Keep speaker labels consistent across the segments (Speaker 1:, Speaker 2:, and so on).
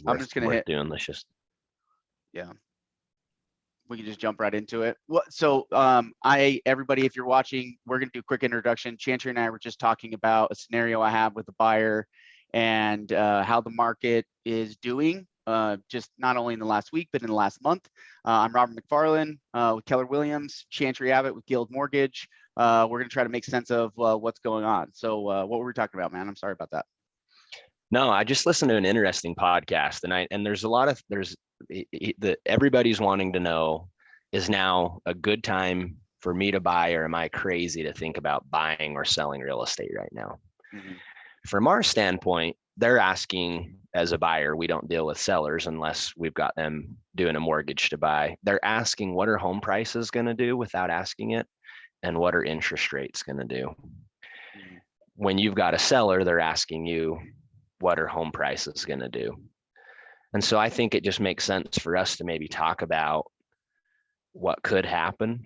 Speaker 1: I'm just going to
Speaker 2: worth
Speaker 1: hit,
Speaker 2: doing. Let's just,
Speaker 1: yeah, we can just jump right into it. Well, so everybody, if you're watching, we're going to do a quick introduction. Chantry and I were just talking about a scenario I have with a buyer and how the market is doing, just not only in the last week, but in the last month. I'm Robert McFarland with Keller Williams, Chantry Abbott with Guild Mortgage. We're going to try to make sense of what's going on. So what were we talking about, man? I'm sorry about that.
Speaker 2: no, I just listened to an interesting podcast, and there's a lot of everybody's wanting to know, is now a good time for me to buy, or am I crazy to think about buying or selling real estate right now?
Speaker 1: Mm-hmm.
Speaker 2: From our standpoint, they're asking, as a buyer, we don't deal with sellers unless we've got them doing a mortgage to buy. They're asking, what are home prices going to do, without asking it, and what are interest rates going to do?
Speaker 1: Mm-hmm.
Speaker 2: When you've got a seller, they're asking you, what are home prices going to do? And so I think it just makes sense for us to maybe talk about what could happen,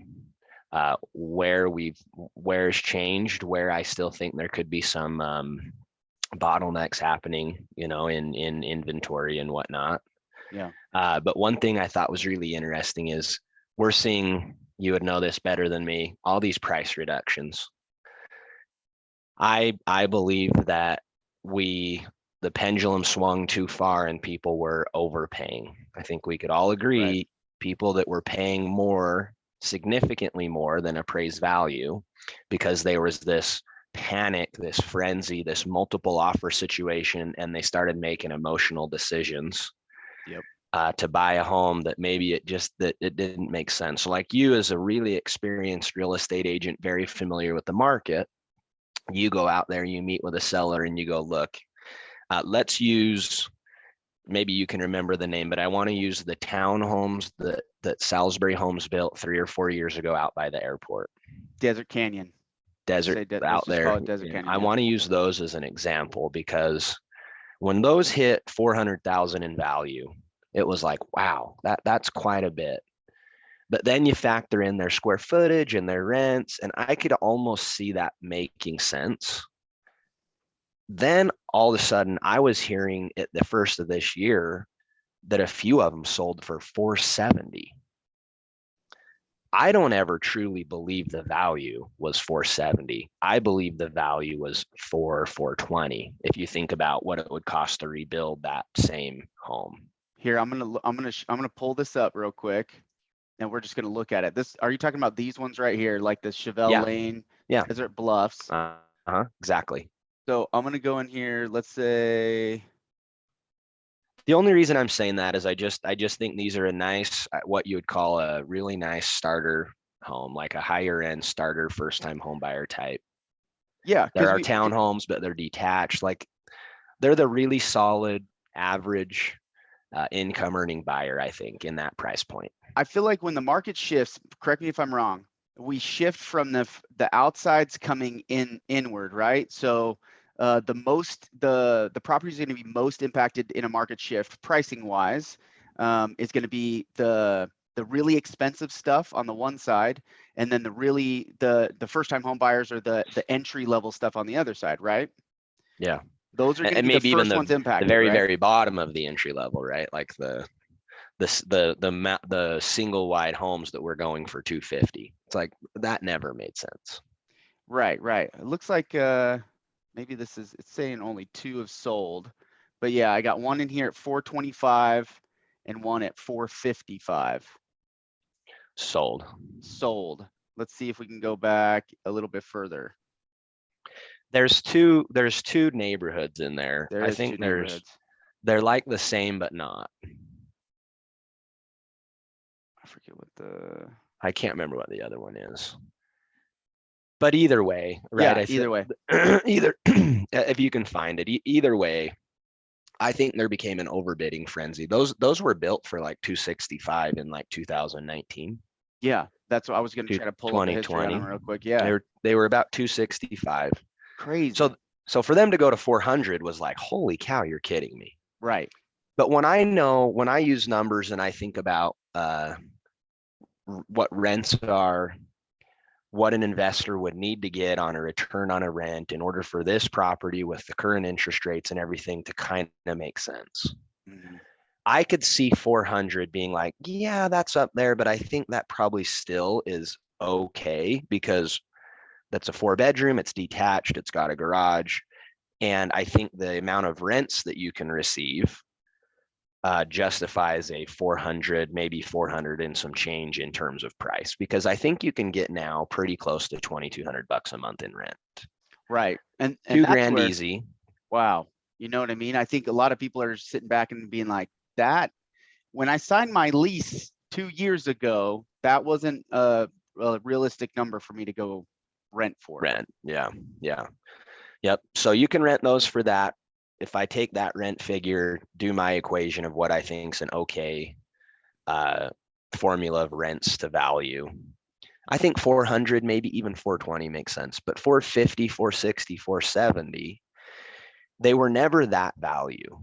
Speaker 2: where's changed, where I still think there could be some bottlenecks happening, in inventory and whatnot.
Speaker 1: Yeah.
Speaker 2: But one thing I thought was really interesting is we're seeing, you would know this better than me, all these price reductions. I believe that the pendulum swung too far and people were overpaying. I think we could all agree,
Speaker 1: Right.
Speaker 2: people that were paying more, significantly more than appraised value, because there was this panic, this frenzy, this multiple offer situation, and they started making emotional decisions.
Speaker 1: Yep.
Speaker 2: To buy a home that maybe it didn't make sense. So like you, as a really experienced real estate agent, very familiar with the market, you go out there, you meet with a seller and you go, look, let's use, maybe you can remember the name, but I want to use the townhomes that Salisbury Homes built 3 or 4 years ago out by the airport.
Speaker 1: Desert Canyon.
Speaker 2: Desert
Speaker 1: Let's
Speaker 2: out
Speaker 1: just
Speaker 2: there.
Speaker 1: call it Desert Canyon.
Speaker 2: I want to use those as an example, because when those hit 400,000 in value, it was like, wow, that's quite a bit. But then you factor in their square footage and their rents, and I could almost see that making sense. Then all of a sudden, I was hearing at the first of this year that a few of them sold for 470. I don't ever truly believe the value was 470. I believe the value was 420. If you think about what it would cost to rebuild that same home.
Speaker 1: Here, I'm gonna pull this up real quick, and we're just gonna look at it. Are you talking about these ones right here, like the Chevelle
Speaker 2: Yeah.
Speaker 1: Lane,
Speaker 2: Yeah.
Speaker 1: Desert Bluffs?
Speaker 2: Exactly.
Speaker 1: So I'm gonna go in here. Let's say,
Speaker 2: the only reason I'm saying that is I just think these are a nice, what you would call a really nice starter home, like a higher end starter first time home buyer type.
Speaker 1: yeah,
Speaker 2: There
Speaker 1: because
Speaker 2: are townhomes, but they're detached. Like, they're the really solid average income earning buyer, I think, in that price point.
Speaker 1: I feel like when the market shifts, correct me if I'm wrong, we shift from the outsides coming inward, right? So the property is going to be most impacted in a market shift pricing wise is going to be the really expensive stuff on the one side, and then the first time home buyers or the entry level stuff on the other side, right?
Speaker 2: Yeah.
Speaker 1: Those are going to
Speaker 2: And
Speaker 1: be the
Speaker 2: maybe even
Speaker 1: first ones
Speaker 2: the
Speaker 1: impacted,
Speaker 2: very,
Speaker 1: right?
Speaker 2: very bottom of the entry level, right? Like the single wide homes that were going for 250. It's like, that never made sense.
Speaker 1: Right. It looks like maybe it's saying only 2 have sold, but yeah, I got one in here at 425 and one at 455
Speaker 2: Sold.
Speaker 1: Let's see if we can go back a little bit further.
Speaker 2: There's two neighborhoods in there.
Speaker 1: There
Speaker 2: I
Speaker 1: is
Speaker 2: think
Speaker 1: two neighborhoods.
Speaker 2: they're like the same, but not.
Speaker 1: I forget
Speaker 2: I can't remember what the other one is. But either way, right?
Speaker 1: Yeah, either way.
Speaker 2: Either if you can find it, either way, I think there became an overbidding frenzy. Those were built for like 265 in like 2019.
Speaker 1: Yeah, that's what I was going to try to pull up a history on them real quick. Yeah.
Speaker 2: They were about 265.
Speaker 1: Crazy.
Speaker 2: So for them to go to 400 was like, holy cow, you're kidding me.
Speaker 1: Right.
Speaker 2: But when I use numbers and I think about what rents are, what an investor would need to get on a return on a rent in order for this property with the current interest rates and everything to kind of make sense.
Speaker 1: Mhm.
Speaker 2: I could see 400 being like, yeah, that's up there, but I think that probably still is okay because that's a 4-bedroom, it's detached, it's got a garage. And I think the amount of rents that you can receive justifies a 400, maybe 400 and some change in terms of price, because I think you can get now pretty close to 2,200 bucks a month in rent.
Speaker 1: Right. And
Speaker 2: Two
Speaker 1: that's
Speaker 2: grand
Speaker 1: where,
Speaker 2: easy.
Speaker 1: wow, you know what I mean? I think a lot of people are sitting back and being like, that when I signed my lease 2 years ago, that wasn't a realistic number for me to go rent for.
Speaker 2: Rent. Yeah. Yeah. Yep. So you can rent those for that. If I take that rent figure, do my equation of what I think is an okay uh, formula of rents to value, I think 400, maybe even 420 makes sense, but 450, 460, 470, they were never that value.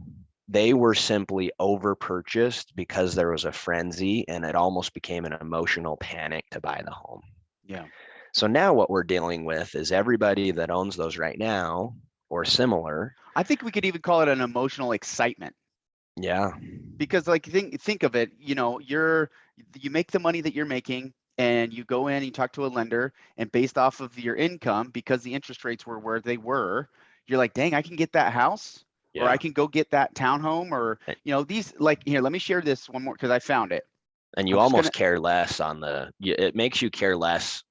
Speaker 2: They were simply over purchased because there was a frenzy and it almost became an emotional panic to buy the home.
Speaker 1: Yeah.
Speaker 2: So now what we're dealing with is everybody that owns those right now or similar.
Speaker 1: I think we could even call it an emotional excitement.
Speaker 2: Yeah.
Speaker 1: Because like think of it, you make the money that you're making and you go in, you talk to a lender, and based off of your income, because the interest rates were where they were, you're like, dang, I can get that house, or I
Speaker 2: Yeah.
Speaker 1: can go get that townhome, or these, like, here, let me share this one more because I found it.
Speaker 2: And
Speaker 1: I'm
Speaker 2: you
Speaker 1: just gonna
Speaker 2: almost care less on it makes you care less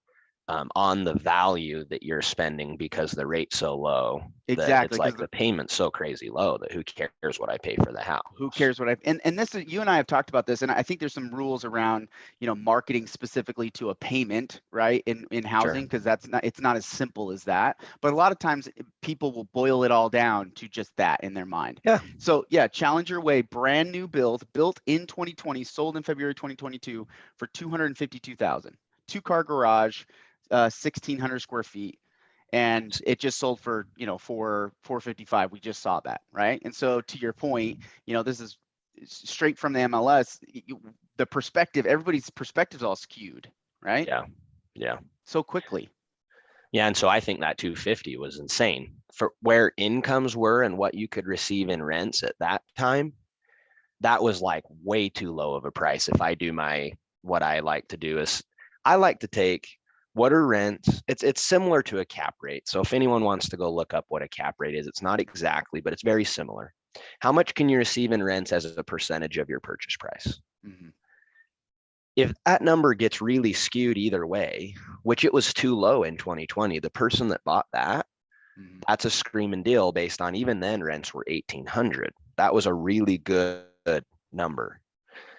Speaker 2: on the value that you're spending because the rate's so low that
Speaker 1: exactly
Speaker 2: it's like
Speaker 1: because
Speaker 2: the payment's so crazy low that who cares what I pay for the
Speaker 1: who
Speaker 2: house?
Speaker 1: cares what I and this is, you and I have talked about this, and I think there's some rules around marketing specifically to a payment, right, in
Speaker 2: Sure.
Speaker 1: housing, because it's not as simple as that, but a lot of times people will boil it all down to just that in their mind.
Speaker 2: Yeah.
Speaker 1: So yeah, Challenger Way, brand new built in 2020, sold in February 2022 for 252,000, 2-car garage, 1,600 square feet, and it just sold for 455. We just saw that, right? And so to your point, this is straight from the MLS. The perspective, everybody's perspective's all skewed, right?
Speaker 2: Yeah. Yeah.
Speaker 1: So quickly.
Speaker 2: Yeah. And so I think that 250 was insane for where incomes were and what you could receive in rents at that time. That was like way too low of a price. If I do what I like to do is I like to take what are rents. It's similar to a cap rate. So if anyone wants to go look up what a cap rate is, it's not exactly, but it's very similar. How much can you receive in rents as a percentage of your purchase price?
Speaker 1: Mm-hmm.
Speaker 2: If that number gets really skewed either way, which it was too low in 2020, the person that bought that,
Speaker 1: Mm-hmm.
Speaker 2: that's a screaming deal based on even then rents were 1,800. That was a really good number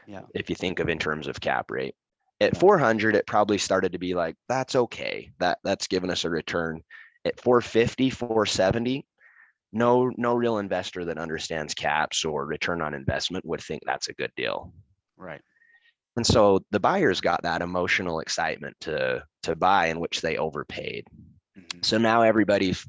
Speaker 1: Yeah.
Speaker 2: if you think of in terms of cap rate. At
Speaker 1: Yeah.
Speaker 2: 400, it probably started to be like, that's okay. That's given us a return. At 450, 470, no real investor that understands caps or return on investment would think that's a good deal.
Speaker 1: Right.
Speaker 2: And so the buyers got that emotional excitement to buy, in which they overpaid.
Speaker 1: Mm-hmm.
Speaker 2: So now everybody's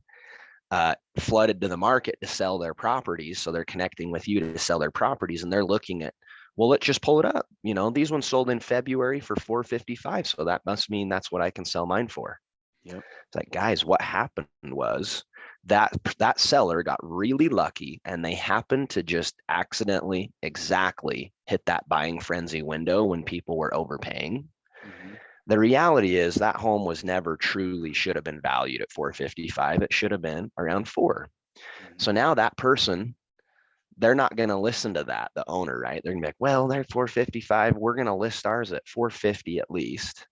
Speaker 2: flooded to the market to sell their properties. So they're connecting with you to sell their properties, and they're looking at, well, let's just pull it up. These ones sold in February for 455. So that must mean that's what I can sell mine for.
Speaker 1: Yep.
Speaker 2: It's like, guys, what happened was that seller got really lucky and they happened to just accidentally exactly hit that buying frenzy window when people were overpaying.
Speaker 1: Mm-hmm.
Speaker 2: The reality is that home was never truly should have been valued at 455. It should have been around 4.
Speaker 1: Mm-hmm.
Speaker 2: So now that person, they're not going to listen to that, the owner, right? They're going to be like, well, they're 455. We're going to list ours at 450 at least.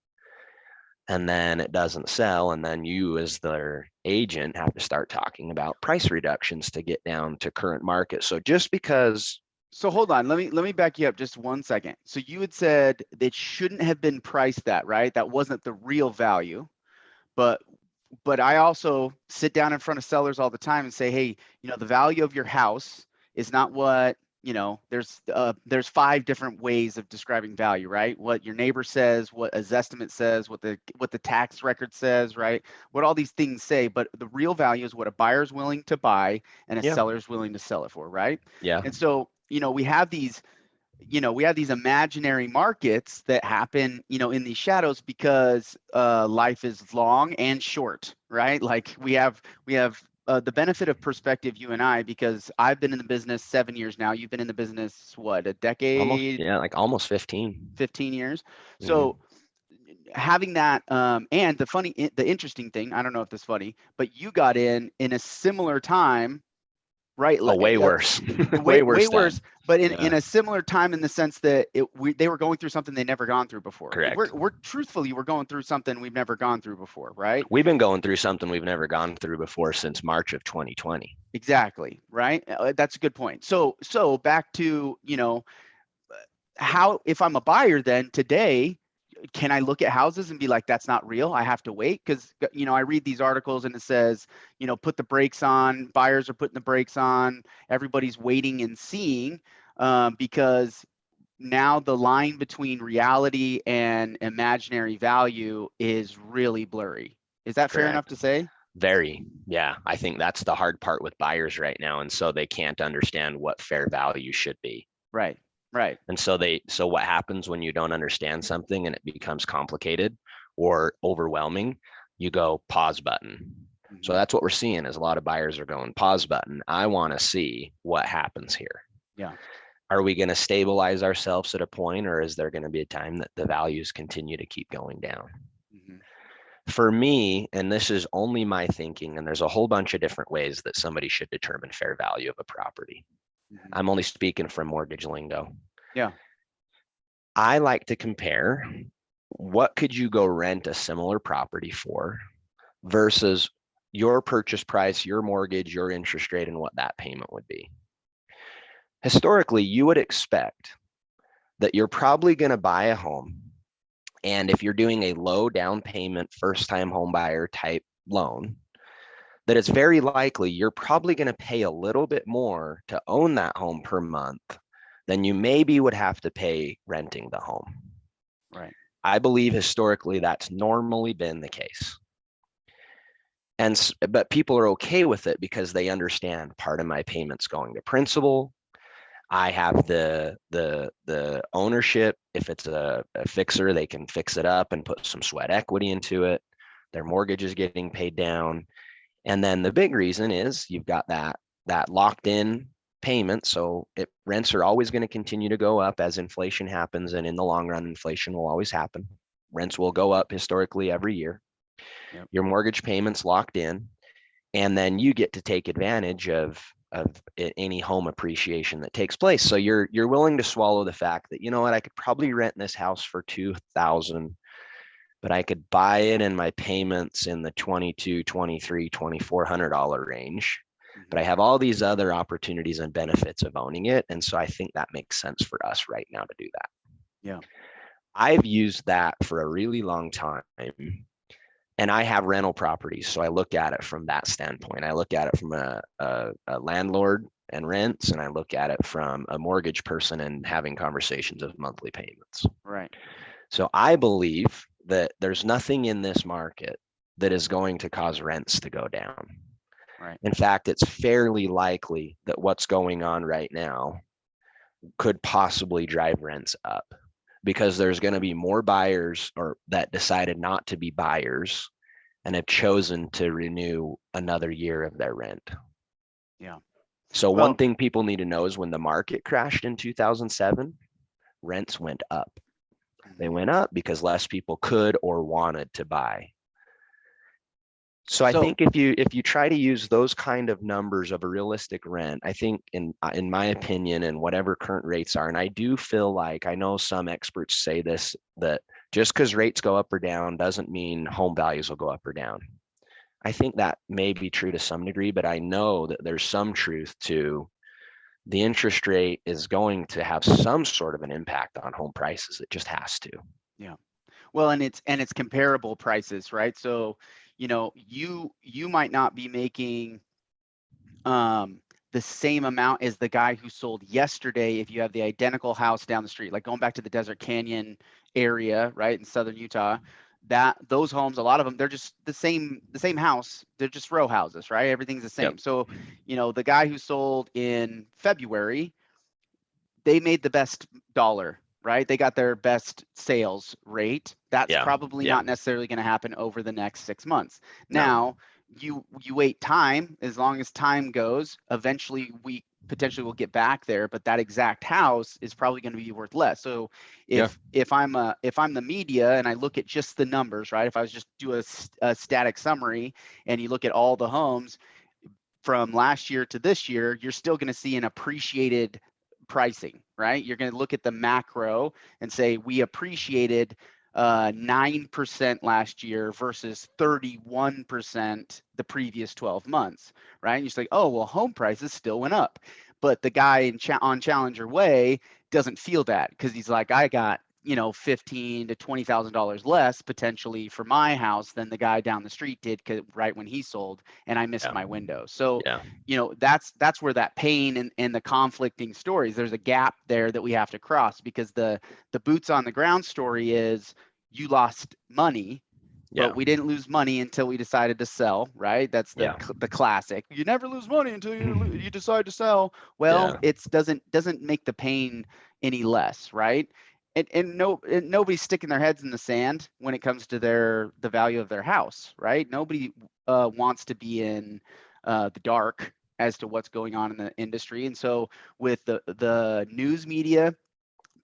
Speaker 2: And then it doesn't sell. And then you, as their agent, have to start talking about price reductions to get down to current market. So just because,
Speaker 1: So hold on, let me back you up just 1 second. So you had said it shouldn't have been priced that, right? That wasn't the real value. But I also sit down in front of sellers all the time and say, hey, the value of your house is not what, there's 5 different ways of describing value, right? What your neighbor says, what a estimate says, what the tax record says, right? What all these things say, but the real value is what a buyer's willing to buy and a
Speaker 2: yeah,
Speaker 1: seller's willing to sell it for, right?
Speaker 2: yeah,
Speaker 1: And so, we have these imaginary markets that happen, in these shadows because life is long and short, right? Like we have the benefit of perspective, you and I, because I've been in the business 7 years now. You've been in the business, what, a
Speaker 2: Almost,
Speaker 1: decade,
Speaker 2: yeah, like almost 15.
Speaker 1: 15 years.
Speaker 2: Mhm.
Speaker 1: So having that, and the interesting thing, I don't know if this is funny, but you got in a similar time, right?
Speaker 2: Oh, way worse.
Speaker 1: Way
Speaker 2: Way worse
Speaker 1: worse,
Speaker 2: time.
Speaker 1: but in
Speaker 2: Yeah,
Speaker 1: a similar time, in the sense that they were going through something they never gone through before.
Speaker 2: correct.
Speaker 1: We're truthfully, we're going through something we've never gone through before, right?
Speaker 2: We've been going through something we've never gone through before since March of 2020.
Speaker 1: Exactly, right. That's a good point. So back to, how, if I'm a buyer then today, can I look at houses and be like, that's not real, I have to wait? Because I read these articles and it says, put the brakes on, buyers are putting the brakes on, everybody's waiting and seeing, because now the line between reality and imaginary value is really blurry. Is that fair enough
Speaker 2: Correct.
Speaker 1: to say?
Speaker 2: Very. Yeah. I think that's the hard part with buyers right now. And so they can't understand what fair value should be.
Speaker 1: Right, right.
Speaker 2: And so what happens when you don't understand something and it becomes complicated or overwhelming? You go pause button. So
Speaker 1: Hmm.
Speaker 2: that's what we're seeing is a lot of buyers are going pause button. I want to see what happens here.
Speaker 1: Yeah.
Speaker 2: Are we going to stabilize ourselves at a point, or is there going to be a time that the values continue to keep going down?
Speaker 1: Hmm.
Speaker 2: For me, and this is only my thinking, and there's a whole bunch of different ways that somebody should determine fair value of a property.
Speaker 1: Hmm.
Speaker 2: I'm only speaking from mortgage lingo.
Speaker 1: Yeah.
Speaker 2: I like to compare what could you go rent a similar property for versus your purchase price, your mortgage, your interest rate, and what that payment would be. Historically, you would expect that you're probably going to buy a home. And if you're doing a low down payment, first time home buyer type loan, that it's very likely you're probably going to pay a little bit more to own that home per month than you maybe would have to pay renting the home.
Speaker 1: Right.
Speaker 2: I believe historically that's normally been the case. But people are okay with it because they understand part of my payment's going to principal. I have the ownership. If it's a fixer, they can fix it up and put some sweat equity into it. Their mortgage is getting paid down. And then the big reason is you've got that locked in payment. So rents are always going to continue to go up as inflation happens. And in the long run, inflation will always happen. Rents will go up historically every year.
Speaker 1: Yep.
Speaker 2: Your mortgage payment's locked in. And then you get to take advantage of any home appreciation that takes place. So you're willing to swallow the fact that, you know what, I could probably rent this house for 2,000, but I could buy it and my payments in the 22, 23, $2,400 range. But I
Speaker 1: Hmm.
Speaker 2: have all these other opportunities and benefits of owning it. And so I think that makes sense for us right now to do that.
Speaker 1: Yeah.
Speaker 2: I've used that for a really long time. And I have rental properties. So I look at it from that standpoint. I look at it from a landlord and rents, and I look at it from a mortgage person and having conversations of monthly payments.
Speaker 1: Right.
Speaker 2: So I believe that there's nothing in this market that is going to cause rents to go down.
Speaker 1: Right.
Speaker 2: In fact, it's fairly likely that what's going on right now could possibly drive rents up because there's going to be more buyers or that decided not to be buyers and have chosen to renew another year of their rent.
Speaker 1: Yeah.
Speaker 2: So one
Speaker 1: Well,
Speaker 2: thing people need to know is when the market crashed in 2007, rents went up. They
Speaker 1: mhm.
Speaker 2: went up because less people could or wanted to buy. So I
Speaker 1: So
Speaker 2: think if you try to use those kind of numbers of a realistic rent, I think in my opinion and whatever current rates are, and I do feel like I know some experts say this, that just because rates go up or down doesn't mean home values will go up or down. I think that may be true to some degree, but I know that there's some truth to the interest rate is going to have some sort of an impact on home prices. It just has to.
Speaker 1: yeah. Well, and it's comparable prices, right? So, you might not be making um the same amount as the guy who sold yesterday if you have the identical house down the street, like going back to the Desert Canyon area, right, in southern Utah. That those homes, a lot of them, they're just the same house, they're just row houses, right? Everything's the
Speaker 2: Yep.
Speaker 1: same. So, the guy who sold in February, they made the best dollar, right? They got their best sales rate. That's
Speaker 2: Yeah.
Speaker 1: probably
Speaker 2: Yeah.
Speaker 1: not necessarily going to happen over the next 6 months.
Speaker 2: No.
Speaker 1: Now, you wait time. As long as time goes, eventually we potentially will get back there, but that exact house is probably going to be worth less. So
Speaker 2: Yeah.
Speaker 1: if I'm the media and I look at just the numbers, right? If I was just do a static summary and you look at all the homes from last year to this year, you're still going to see an appreciated pricing, right? You're going to look at the macro and say we appreciated 9% last year versus 31% the previous 12 months, right? And you're like, oh, well, home prices still went up. But the guy on Challenger Way doesn't feel that because he's like, I got, $15,000 to $20,000 less potentially for my house than the guy down the street did right when he sold, and I missed
Speaker 2: Yeah.
Speaker 1: my window. So,
Speaker 2: Yeah.
Speaker 1: that's where that pain and the conflicting stories, there's a gap there that we have to cross, because the boots on the ground story is you lost money,
Speaker 2: Yeah.
Speaker 1: but we didn't lose money until we decided to sell, right? That's the
Speaker 2: Yeah.
Speaker 1: the classic. You never lose money until you decide to sell. Well,
Speaker 2: Yeah.
Speaker 1: it's doesn't make the pain any less, right? And nobody's sticking their heads in the sand when it comes to the value of their house, right? Nobody wants to be in the dark as to what's going on in the industry. And so with the news media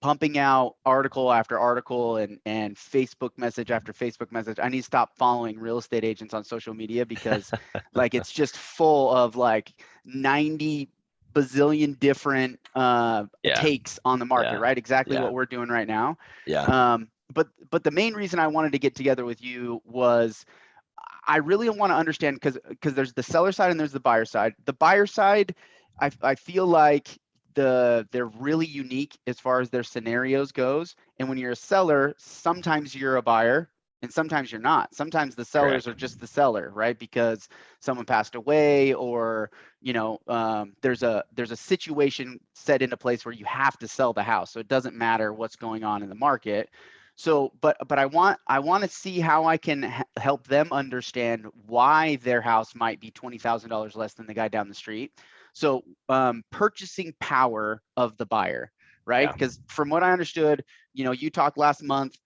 Speaker 1: pumping out article after article and Facebook message after Facebook message, I need to stop following real estate agents on social media, because like it's just full of like 90 bazillion different
Speaker 2: Yeah.
Speaker 1: takes on the market,
Speaker 2: Yeah.
Speaker 1: right? Exactly
Speaker 2: Yeah.
Speaker 1: what we're doing right now.
Speaker 2: Yeah.
Speaker 1: But the main reason I wanted to get together with you was I really want to understand, because there's the seller side and there's the buyer side. The buyer side, I feel like they're really unique as far as their scenarios goes. And when you're a seller, sometimes you're a buyer and sometimes you're not. Sometimes the sellers
Speaker 2: Correct.
Speaker 1: are just the seller, right? Because someone passed away, or there's a situation set into place where you have to sell the house, so it doesn't matter what's going on in the market. So, but I want to see how I can help them understand why their house might be $20,000 less than the guy down the street. So, purchasing power of the buyer, right?
Speaker 2: Yeah.
Speaker 1: Because from what I understood, you talked last month.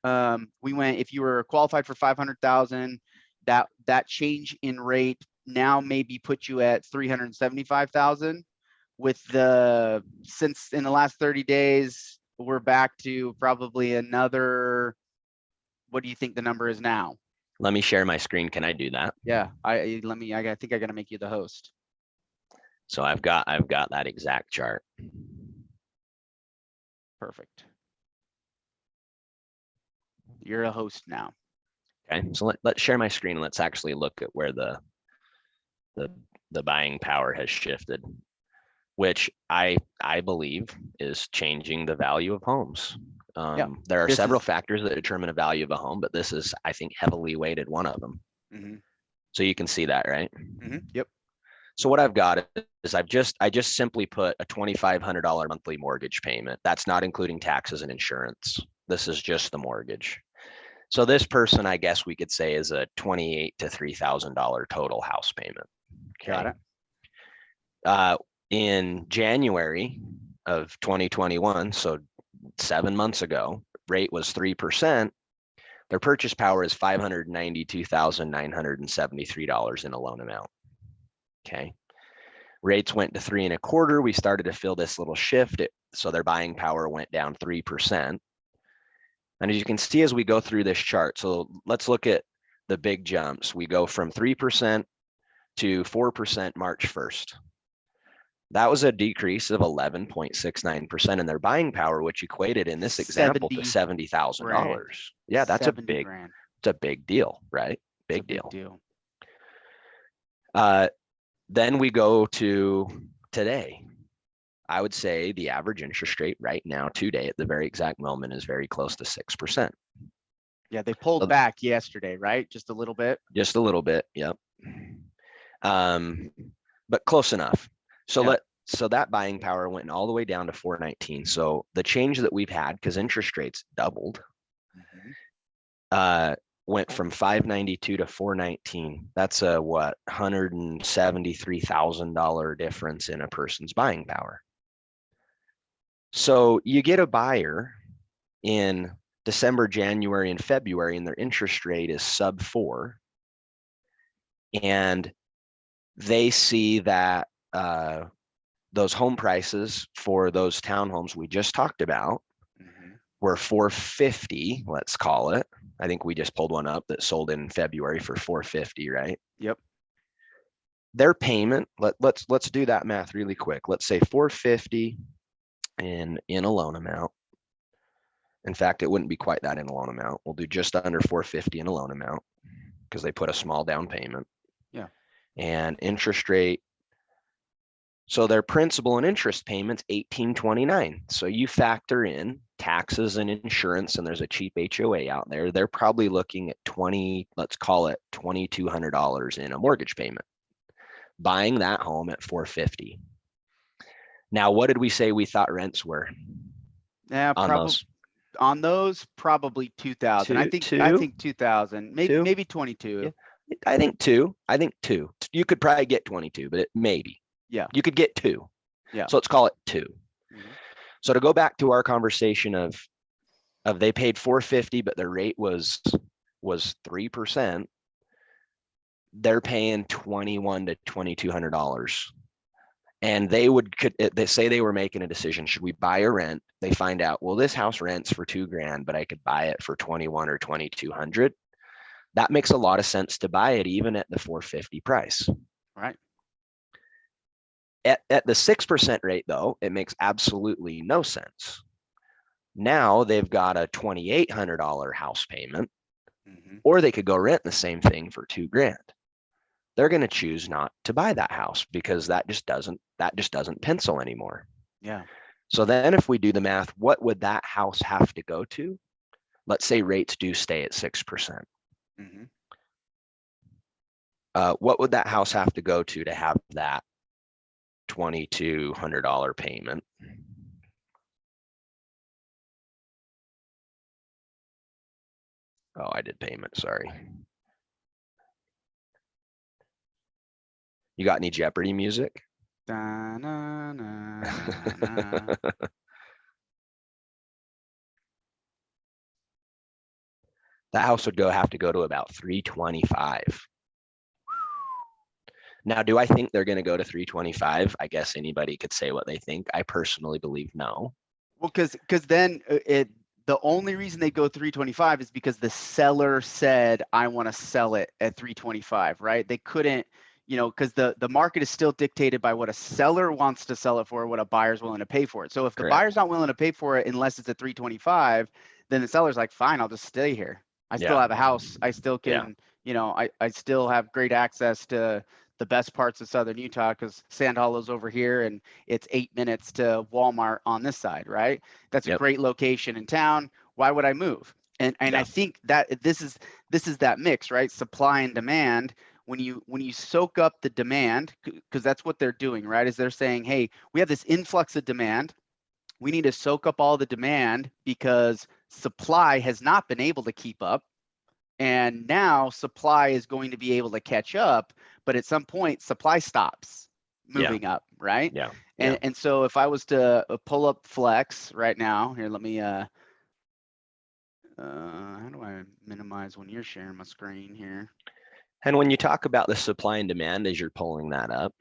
Speaker 1: We went, if you were qualified for 500,000, that change in rate now maybe put you at 375,000. Since in the last 30 days, we're back to probably another, what do you think the number is now?
Speaker 2: Let me share my screen. Can I do that?
Speaker 1: Yeah, I think I got to make you the host.
Speaker 2: So I've got that exact chart.
Speaker 1: Perfect. You're a host now.
Speaker 2: Okay. So let's share my screen. Let's actually look at where the buying power has shifted, which I believe is changing the value of homes.
Speaker 1: Yeah,
Speaker 2: There are
Speaker 1: this
Speaker 2: several
Speaker 1: is.
Speaker 2: factors that determine a value of a home, but this is, I think, heavily weighted one of them.
Speaker 1: Mhm,
Speaker 2: So you can see that, right?
Speaker 1: yep.
Speaker 2: So what I've got is I just simply put a $2,500 monthly mortgage payment. That's not including taxes and insurance. This is just the mortgage. So this person, I guess we could say, is a $2,800 to $3,000 total house payment.
Speaker 1: Got
Speaker 2: Okay.
Speaker 1: it.
Speaker 2: In January of 2021, so 7 months ago, rate was 3%. Their purchase power is $592,973 in a loan amount. Okay. Rates went to 3.25. We started to feel this little shift. So their buying power went down 3%. And as you can see, as we go through this chart, so let's look at the big jumps. We go from 3% to 4% March 1st. That was a decrease of 11.69% in their buying power, which equated in this example to $70,000. Yeah, that's a
Speaker 1: 70 grand.
Speaker 2: it's a big deal, right?
Speaker 1: It's a
Speaker 2: Big
Speaker 1: big
Speaker 2: deal.
Speaker 1: deal.
Speaker 2: Then we go to today. I would say the average interest rate right now, today, at the very exact moment, is very close to 6%.
Speaker 1: Yeah, they pulled back yesterday, right? Just a little bit.
Speaker 2: Just a little bit, yep. But close enough. So
Speaker 1: Yep.
Speaker 2: so that buying power went all the way down to 419. So the change that we've had, because interest rates doubled, went from 592 to 419. That's a what, $173,000 difference in a person's buying power. So you get a buyer in December, January, and February, and their interest rate is sub 4. and they see that those home prices for those townhomes we just talked about were 450, let's call it. I think we just pulled one up that sold in February for 450, right?
Speaker 1: Yep.
Speaker 2: Their payment, let's do that math really quick. Let's say 450 in a loan amount. In fact, it wouldn't be quite that in a loan amount. We'll do just under 450 in a loan amount because they put a small down payment.
Speaker 1: Yeah.
Speaker 2: And interest rate. So their principal and interest payments, $1,829. So you factor in taxes and insurance, and there's a cheap HOA out there. They're probably looking at let's call it $2,200 in a mortgage payment, buying that home at 450. Now, what did we say we thought rents were?
Speaker 1: Yeah,
Speaker 2: on
Speaker 1: probably
Speaker 2: those?
Speaker 1: on those, probably 2,000. I think 2,000, maybe 22.
Speaker 2: Yeah. I think two. You could probably get 22, but maybe.
Speaker 1: Yeah.
Speaker 2: You could get two.
Speaker 1: Yeah.
Speaker 2: So let's call it two.
Speaker 1: Mm-hmm.
Speaker 2: So to go back to our conversation of they paid 450, but their rate was 3%, they're paying $2,100 to $2,200. And they say they were making a decision. Should we buy or rent? They find out, well, this house rents for $2,000, but I could buy it for 21 or 2,200. That makes a lot of sense to buy it even at the 450 price.
Speaker 1: Right.
Speaker 2: At the 6% rate, though, it makes absolutely no sense. Now they've got a $2,800 house payment, or they could go rent the same thing for $2,000. They're going to choose not to buy that house because that just doesn't pencil anymore.
Speaker 1: Yeah.
Speaker 2: So then if we do the math, what would that house have to go to? Let's say rates do stay at 6%. What would that house have to go to have that $2,200 payment? Oh, I did payment, sorry. You got any Jeopardy music?
Speaker 1: Da, na, na, na.
Speaker 2: That house would have to go to about 325. Now, do I think they're going to go to 325? I guess anybody could say what they think. I personally believe no.
Speaker 1: Well, because then the only reason they go 325 is because the seller said, I want to sell it at 325, right? They couldn't, because the market is still dictated by what a seller wants to sell it for, what a buyer's willing to pay for it. So if the buyer's not willing to pay for it unless it's at 325, then the seller's like, fine, I'll just stay here. I still have a house. I still can, I still have great access to the best parts of Southern Utah because Sand Hollow's over here and it's 8 minutes to Walmart on this side, right? That's a great location in town. Why would I move? And I think that this is that mix, right? Supply and demand. When you soak up the demand, because that's what they're doing, right? Is they're saying, hey, we have this influx of demand. We need to soak up all the demand because supply has not been able to keep up. And now supply is going to be able to catch up, but at some point supply stops moving up, right?
Speaker 2: Yeah.
Speaker 1: And so if I was to pull up Flex right now, here, let me, how do I minimize when you're sharing my screen here?
Speaker 2: And when you talk about the supply and demand as you're pulling that up,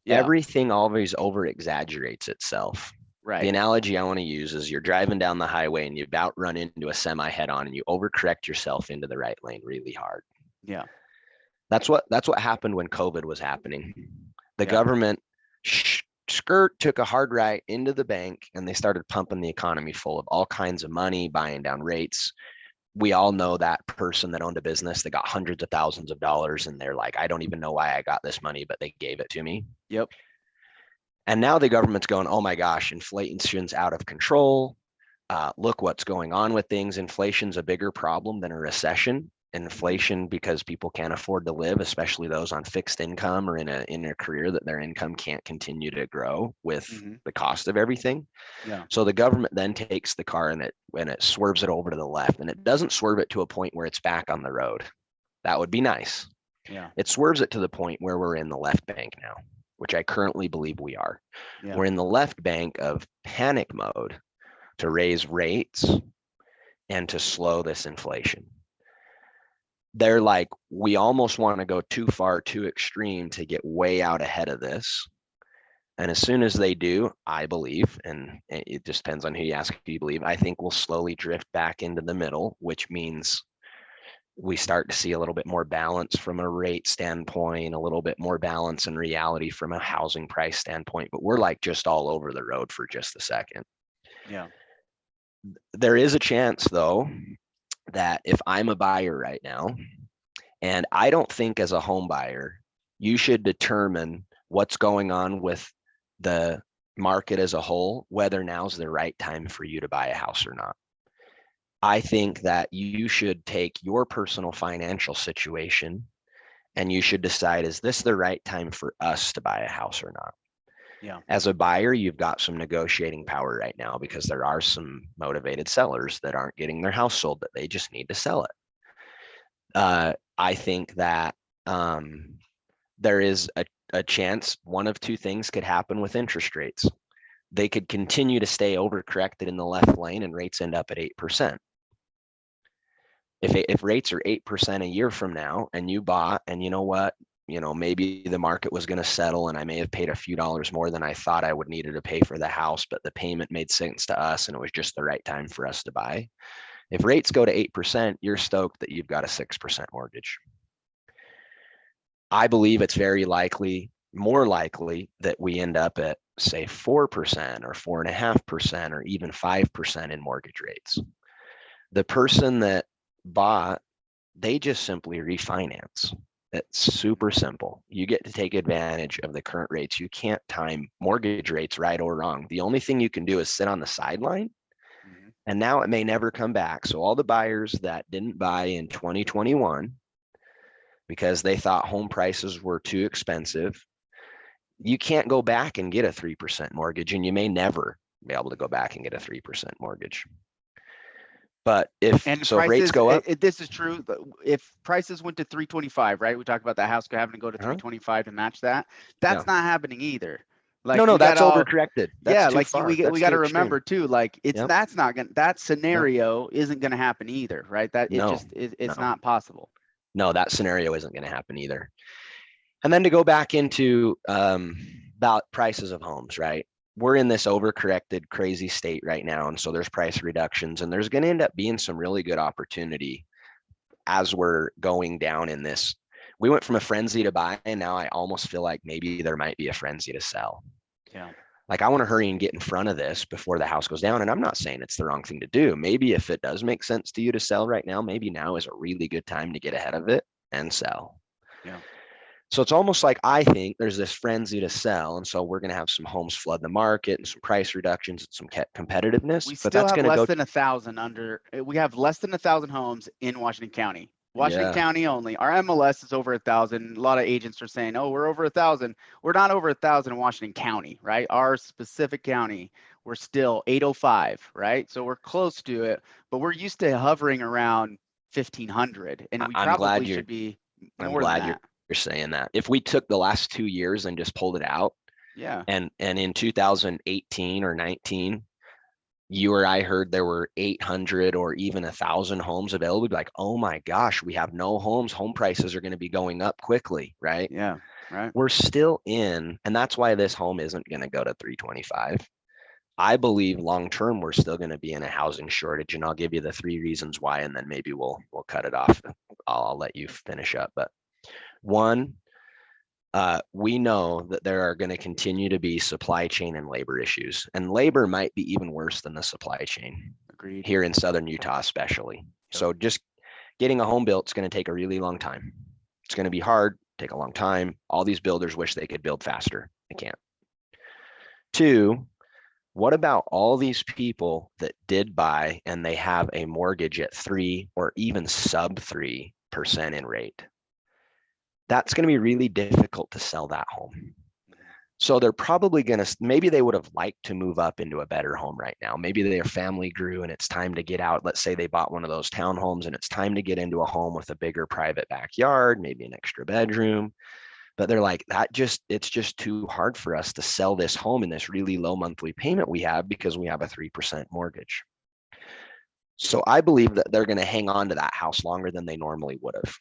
Speaker 2: everything always over exaggerates itself.
Speaker 1: Right.
Speaker 2: The analogy I want to use is you're driving down the highway and you about run into a semi head on and you overcorrect yourself into the right lane really hard.
Speaker 1: Yeah.
Speaker 2: That's what happened when COVID was happening. The government took a hard right into the bank and they started pumping the economy full of all kinds of money, buying down rates. We all know that person that owned a business that got hundreds of thousands of dollars and they're like, I don't even know why I got this money, but they gave it to me.
Speaker 1: Yep.
Speaker 2: And now the government's going, oh my gosh, inflation's out of control. Look what's going on with things. Inflation's a bigger problem than a recession. Inflation, because people can't afford to live, especially those on fixed income or in a career that their income can't continue to grow with the cost of everything.
Speaker 1: Yeah.
Speaker 2: So the government then takes the car and it swerves it over to the left, and it doesn't swerve it to a point where it's back on the road. That would be nice.
Speaker 1: Yeah.
Speaker 2: It swerves it to the point where we're in the left bank now, which I currently believe we are.
Speaker 1: Yeah.
Speaker 2: We're in the left bank of panic mode to raise rates and to slow this inflation. they're like, we almost want to go too far, too extreme to get way out ahead of this. And as soon as they do, I believe, and it just depends on who you ask, who you believe, I think we'll slowly drift back into the middle, which means we start to see a little bit more balance from a rate standpoint, a little bit more balance in reality from a housing price standpoint. But we're like just all over the road for just a second.
Speaker 1: Yeah.
Speaker 2: There is a chance, though, that if I'm a buyer right now, and I don't think as a home buyer, you should determine what's going on with the market as a whole, whether now's the right time for you to buy a house or not. I think that you should take your personal financial situation and you should decide, is this the right time for us to buy a house or not?
Speaker 1: Yeah.
Speaker 2: As a buyer, you've got some negotiating power right now because there are some motivated sellers that aren't getting their house sold, that they just need to sell it. I think that there is a chance one of two things could happen with interest rates. They could continue to stay overcorrected in the left lane and rates end up at 8%. If rates are 8% a year from now and you bought, and you know what, maybe the market was going to settle and I may have paid a few dollars more than I thought I would needed to pay for the house, but the payment made sense to us and it was just the right time for us to buy. If rates go to 8%, you're stoked that you've got a 6% mortgage. I believe it's very likely, more likely, that we end up at, say, 4% or 4.5% or even 5% in mortgage rates. The person that bought, they just simply refinance. It's super simple. You get to take advantage of the current rates. You can't time mortgage rates right or wrong. The only thing you can do is sit on the sideline, and now it may never come back. So all the buyers that didn't buy in 2021 because they thought home prices were too expensive, you can't go back and get a 3% mortgage, and you may never be able to go back and get a 3% mortgage. But if rates go up,
Speaker 1: this is true. If prices went to 325, right? We talked about the house having to go to 325 to match that. That's not happening either. Like,
Speaker 2: no, that's overcorrected. That's too far.
Speaker 1: we got to remember too, like that scenario isn't going to happen either, right? It's not possible.
Speaker 2: No, that scenario isn't going to happen either. And then to go back into about prices of homes, right? We're in this overcorrected, crazy state right now. And so there's price reductions, and there's going to end up being some really good opportunity as we're going down in this. We went from a frenzy to buy, and now I almost feel like maybe there might be a frenzy to sell.
Speaker 1: Yeah.
Speaker 2: Like, I want to hurry and get in front of this before the house goes down. And I'm not saying it's the wrong thing to do. Maybe if it does make sense to you to sell right now, maybe now is a really good time to get ahead of it and sell.
Speaker 1: Yeah.
Speaker 2: So it's almost like, I think there's this frenzy to sell. And so we're going to have some homes flood the market and some price reductions and some competitiveness.
Speaker 1: We
Speaker 2: but
Speaker 1: still
Speaker 2: that's
Speaker 1: have
Speaker 2: going to
Speaker 1: less
Speaker 2: go
Speaker 1: than 1,000 we have less than 1,000 homes in Washington County. Washington County only. Our MLS is over 1,000. A lot of agents are saying, oh, we're over 1,000. We're not over 1,000 in Washington County, right? Our specific county, we're still 805, right? So we're close to it, but we're used to hovering around 1,500, and we probably should be more than that.
Speaker 2: You're saying that. If we took the last 2 years and just pulled it out, and in 2018 or 19, you or I heard there were 800 or even 1,000 homes available, we'd be like, oh my gosh, we have no homes. Home prices are going to be going up quickly, right?
Speaker 1: Yeah, right.
Speaker 2: We're still in, and that's why this home isn't going to go to 325. I believe long-term, we're still going to be in a housing shortage, and I'll give you the 3 reasons why, and then maybe we'll cut it off. I'll let you finish up. But one, we know that there are going to continue to be supply chain and labor issues, and labor might be even worse than the supply chain.
Speaker 1: Agreed.
Speaker 2: Here in Southern Utah, especially. Yep. So just getting a home built is going to take a really long time. It's going to be hard, take a long time. All these builders wish they could build faster. They can't. 2, what about all these people that did buy and they have a mortgage at 3 or even sub 3% in rate? That's going to be really difficult to sell that home. So they're probably going to, maybe they would have liked to move up into a better home right now. Maybe their family grew and it's time to get out. Let's say they bought one of those townhomes and it's time to get into a home with a bigger private backyard, maybe an extra bedroom. But they're like, it's just too hard for us to sell this home in this really low monthly payment we have because we have a 3% mortgage. So I believe that they're going to hang on to that house longer than they normally would have.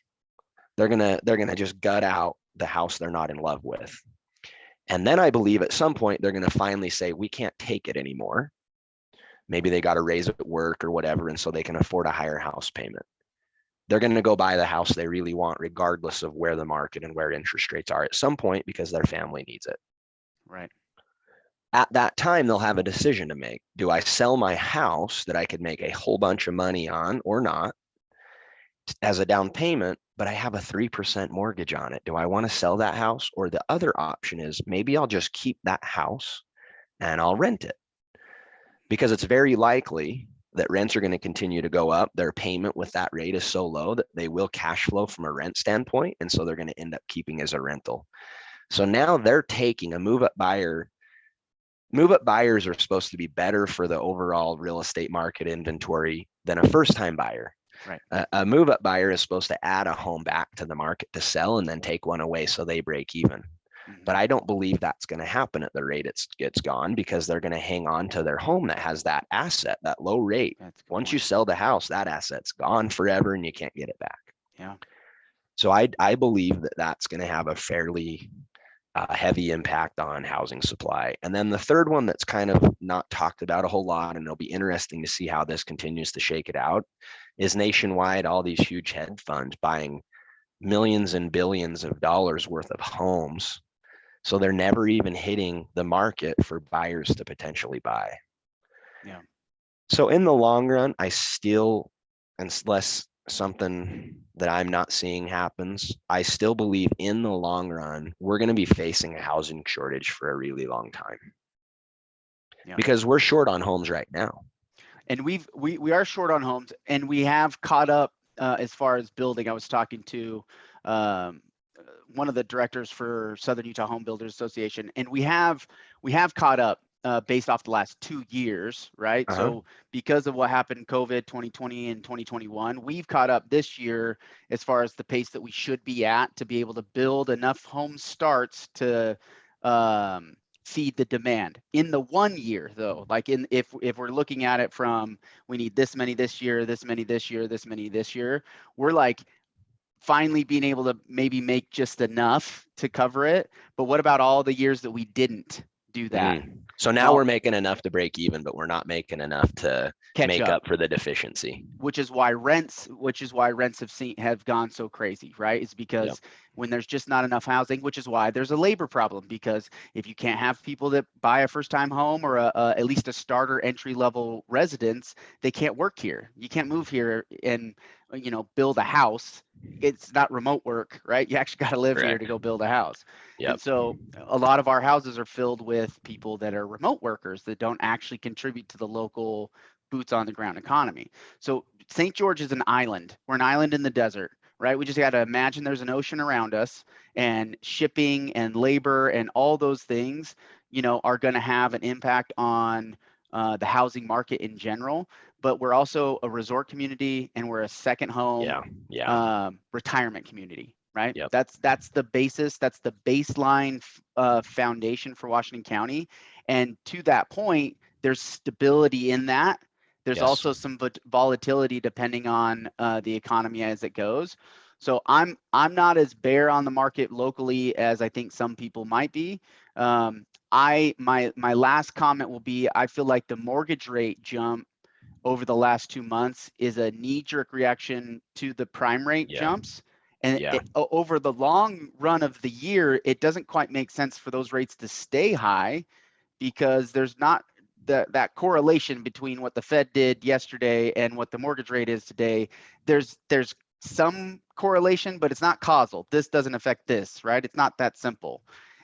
Speaker 2: They're going to just gut out the house they're not in love with. And then I believe at some point they're going to finally say, we can't take it anymore. Maybe they got a raise at work or whatever, and so they can afford a higher house payment. They're going to go buy the house they really want, regardless of where the market and where interest rates are at some point, because their family needs it.
Speaker 1: Right.
Speaker 2: At that time, they'll have a decision to make. Do I sell my house that I could make a whole bunch of money on or not as a down payment, but I have a 3% mortgage on it? Do I want to sell that house? Or the other option is maybe I'll just keep that house and I'll rent it, because it's very likely that rents are going to continue to go up. Their payment with that rate is so low that they will cash flow from a rent standpoint. And so they're going to end up keeping as a rental. So now they're taking a move-up buyer. Move-up buyers are supposed to be better for the overall real estate market inventory than a first-time buyer.
Speaker 1: Right.
Speaker 2: A move-up buyer is supposed to add a home back to the market to sell and then take one away so they break even. But I don't believe that's going to happen at the rate it's gone, because they're going to hang on to their home that has that asset, that low rate. Once you sell the house, that asset's gone forever and you can't get it back.
Speaker 1: Yeah.
Speaker 2: So I believe that that's going to have a fairly heavy impact on housing supply. And then the third one that's kind of not talked about a whole lot, and it'll be interesting to see how this continues to shake it out, is nationwide, all these huge hedge funds buying millions and billions of dollars worth of homes. So they're never even hitting the market for buyers to potentially buy.
Speaker 1: Yeah.
Speaker 2: So in the long run, I still, unless something that I'm not seeing happens, I still believe in the long run, we're going to be facing a housing shortage for a really long time.
Speaker 1: Yeah.
Speaker 2: Because we're short on homes right now.
Speaker 1: And we are short on homes, and we have caught up as far as building. I was talking to um, one of the directors for Southern Utah Home Builders Association, and we have caught up based off the last 2 years, right? So because of what happened in COVID 2020 and 2021, we've caught up this year as far as the pace that we should be at to be able to build enough home starts to feed the demand in the 1 year, though. Like if we're looking at it from, we need this many this year, this many this year, this many this year, we're like finally being able to maybe make just enough to cover it. But what about all the years that we didn't do that?
Speaker 2: So now we're making enough to break even, but we're not making enough to make up for the deficiency.
Speaker 1: Which is why rents have gone so crazy, right? It's because when there's just not enough housing, which is why there's a labor problem, because if you can't have people that buy a first-time home or at least a starter entry-level residence, they can't work here. You can't move here and build a house. It's not remote work, right? You actually got to live here to go build a house. And so a lot of our houses are filled with people that are remote workers that don't actually contribute to the local boots on the ground economy. So St. George is an island. We're an island in the desert, right? We just got to imagine there's an ocean around us, and shipping and labor and all those things, are going to have an impact on the housing market in general. But we're also a resort community, and we're a second home retirement community, right? That's the basis. That's the baseline foundation for Washington County. And to that point, there's stability in that. There's also some volatility depending on the economy as it goes. So I'm not as bear on the market locally as I think some people might be. My last comment will be, I feel like the mortgage rate jump over the last 2 months is a knee-jerk reaction to the prime rate jumps. And over the long run of the year, it doesn't quite make sense for those rates to stay high, because there's not that correlation between what the Fed did yesterday and what the mortgage rate is today. There's some correlation, but it's not causal. This doesn't affect this, right? It's not that simple.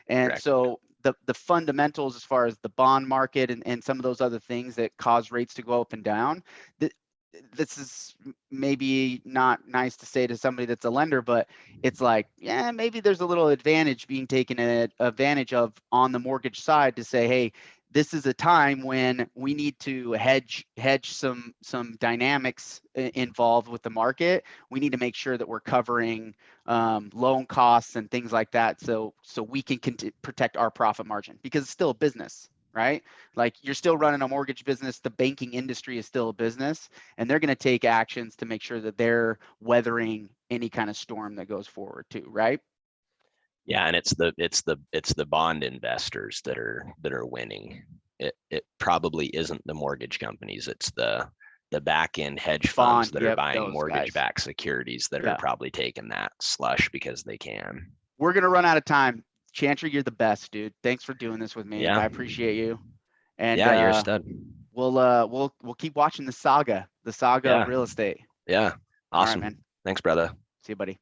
Speaker 1: And so the fundamentals as far as the bond market and some of those other things that cause rates to go up and down, this is maybe not nice to say to somebody that's a lender, but it's like, maybe there's a little advantage being taken advantage of on the mortgage side to say, hey, this is a time when we need to hedge some dynamics involved with the market. We need to make sure that we're covering loan costs and things like that, so we can protect our profit margin, because it's still a business, right? Like you're still running a mortgage business. The banking industry is still a business, and they're going to take actions to make sure that they're weathering any kind of storm that goes forward too, right?
Speaker 2: Yeah, and it's the bond investors that are winning. It probably isn't the mortgage companies. It's the back end hedge funds
Speaker 1: Bond,
Speaker 2: that are
Speaker 1: yep,
Speaker 2: buying
Speaker 1: those
Speaker 2: mortgage
Speaker 1: guys.
Speaker 2: backed securities that are
Speaker 1: Yeah.
Speaker 2: probably taking that slush because they can.
Speaker 1: We're going to run out of time. Chantry, you're the best, dude. Thanks for doing this with me.
Speaker 2: Yeah.
Speaker 1: I appreciate you. And
Speaker 2: Yeah, you're a stud.
Speaker 1: we'll keep watching the saga
Speaker 2: Yeah.
Speaker 1: of real estate.
Speaker 2: Yeah.
Speaker 1: All right,
Speaker 2: Awesome.
Speaker 1: man.
Speaker 2: Thanks, brother.
Speaker 1: See you, buddy.